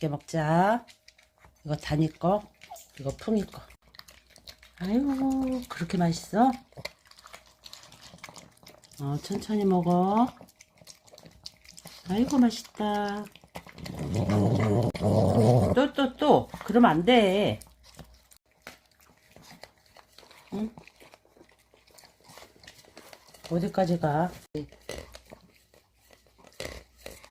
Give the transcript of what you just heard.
맛있게 먹자. 이거 다니 거, 이거 풍이 거. 아이고, 그렇게 맛있어? 천천히 먹어. 아이고, 맛있다. 또. 그러면 안 돼. 응? 어디까지 가?